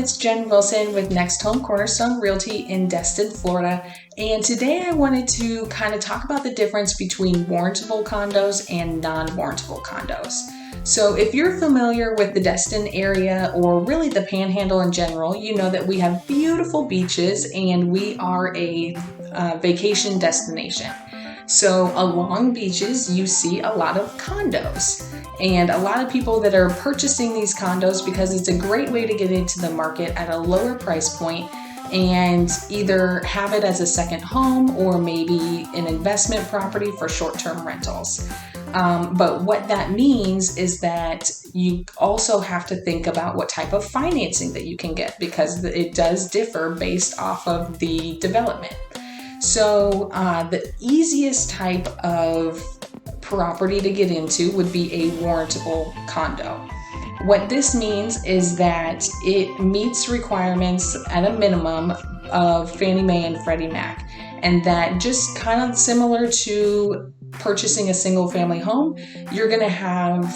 it's Jen Wilson with Next Home Cornerstone Realty in Destin, Florida. And today I wanted to kind of talk about the difference between warrantable condos and non-warrantable condos. So if you're familiar with the Destin area or really the Panhandle in general, you know that we have beautiful beaches and we are a vacation destination. So along beaches, you see a lot of condos and a lot of people that are purchasing these condos because it's a great way to get into the market at a lower price point and either have it as a second home or maybe an investment property for short-term rentals. But what that means is that you also have to think about what type of financing that you can get because it does differ based off of the development. So the easiest type of property to get into would be a warrantable condo. What this means is that it meets requirements at a minimum of Fannie Mae and Freddie Mac, and that just kind of similar to purchasing a single family home, you're going to have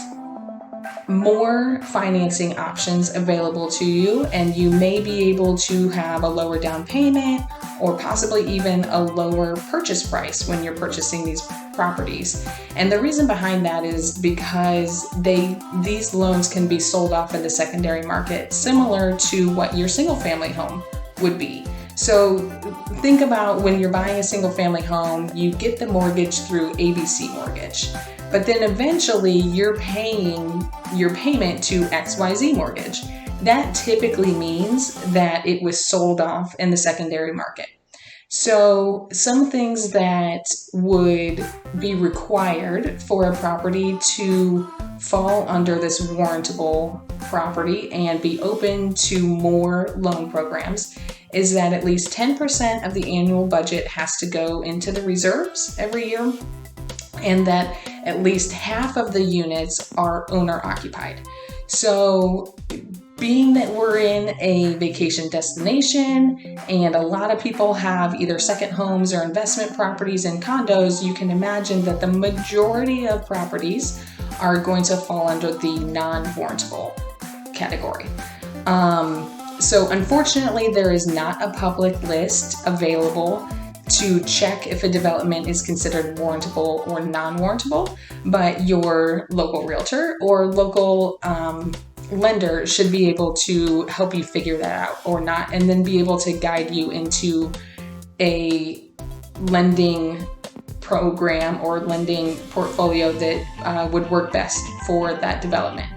more financing options available to you, and you may be able to have a lower down payment or possibly even a lower purchase price when you're purchasing these properties. And the reason behind that is because these loans can be sold off in the secondary market similar to what your single family home would be. So think about when you're buying a single family home, you get the mortgage through ABC Mortgage. But then eventually you're paying your payment to XYZ Mortgage. That typically means that it was sold off in the secondary market. So some things that would be required for a property to fall under this warrantable property and be open to more loan programs is that at least 10% of the annual budget has to go into the reserves every year, and that at least half of the units are owner occupied. So being that we're in a vacation destination and a lot of people have either second homes or investment properties and condos, you can imagine that the majority of properties are going to fall under the non-warrantable category. So unfortunately, there is not a public list available to check if a development is considered warrantable or non-warrantable, but your local realtor or local lender should be able to help you figure that out or not, and then be able to guide you into a lending program or lending portfolio that would work best for that development.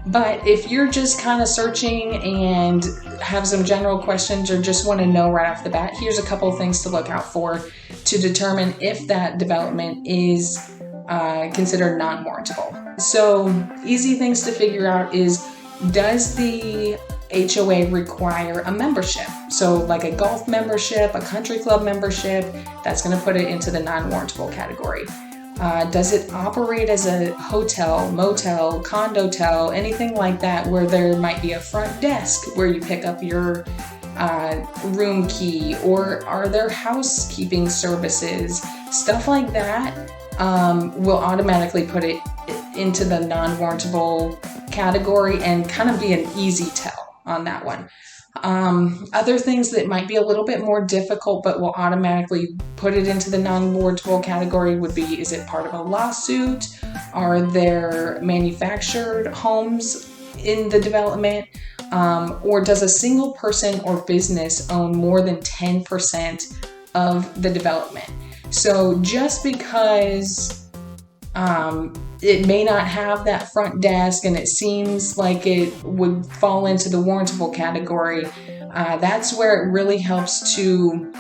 But if you're just kind of searching and have some general questions or just want to know right off the bat, here's a couple of things to look out for to determine if that development is considered non-warrantable. So easy things to figure out is, does the HOA require a membership? So like a golf membership, a country club membership, that's going to put it into the non-warrantable category. Does it operate as a hotel, motel, condotel, anything like that, where there might be a front desk where you pick up your room key, or are there housekeeping services? Stuff like that will automatically put it into the non-warrantable category and kind of be an easy tell on that one. Other things that might be a little bit more difficult but will automatically put it into the non-warrantable category would be, is it part of a lawsuit? Are there manufactured homes in the development? Or does a single person or business own more than 10% of the development? So just because it may not have that front desk and it seems like it would fall into the warrantable category, that's where it really helps to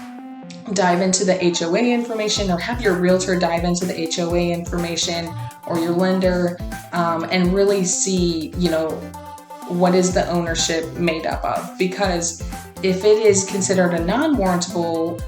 dive into the HOA information or have your realtor dive into the HOA information or your lender and really see, what is the ownership made up of? Because if it is considered a non-warrantable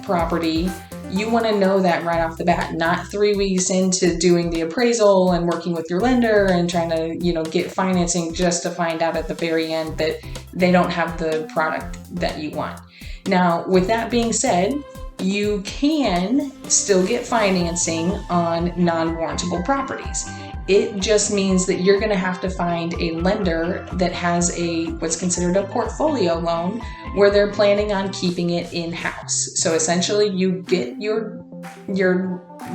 property, you want to know that right off the bat, not 3 weeks into doing the appraisal and working with your lender and trying to, get financing just to find out at the very end that they don't have the product that you want. Now, with that being said, you can still get financing on non-warrantable properties. It just means that you're going to have to find a lender that has what's considered a portfolio loan, where they're planning on keeping it in-house. So essentially you get your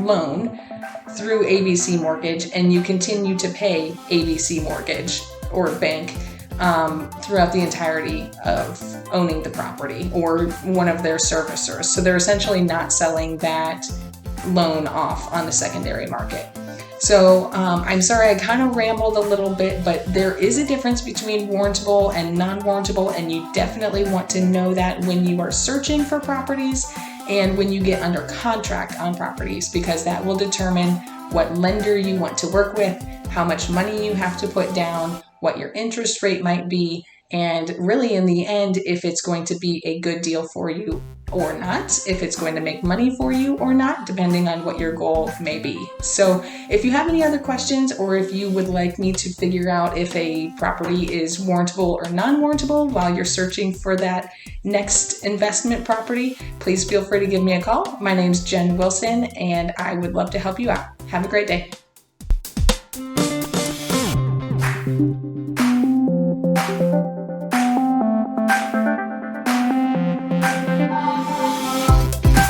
loan through ABC Mortgage, and you continue to pay ABC Mortgage or bank throughout the entirety of owning the property, or one of their servicers. So they're essentially not selling that loan off on the secondary market. So I'm sorry, I kind of rambled a little bit, but there is a difference between warrantable and non-warrantable, and you definitely want to know that when you are searching for properties and when you get under contract on properties, because that will determine what lender you want to work with, how much money you have to put down, what your interest rate might be, and really in the end, if it's going to be a good deal for you or not, if it's going to make money for you or not, depending on what your goal may be. So if you have any other questions, or if you would like me to figure out if a property is warrantable or non-warrantable while you're searching for that next investment property, please feel free to give me a call. My name's Jen Wilson, and I would love to help you out. Have a great day.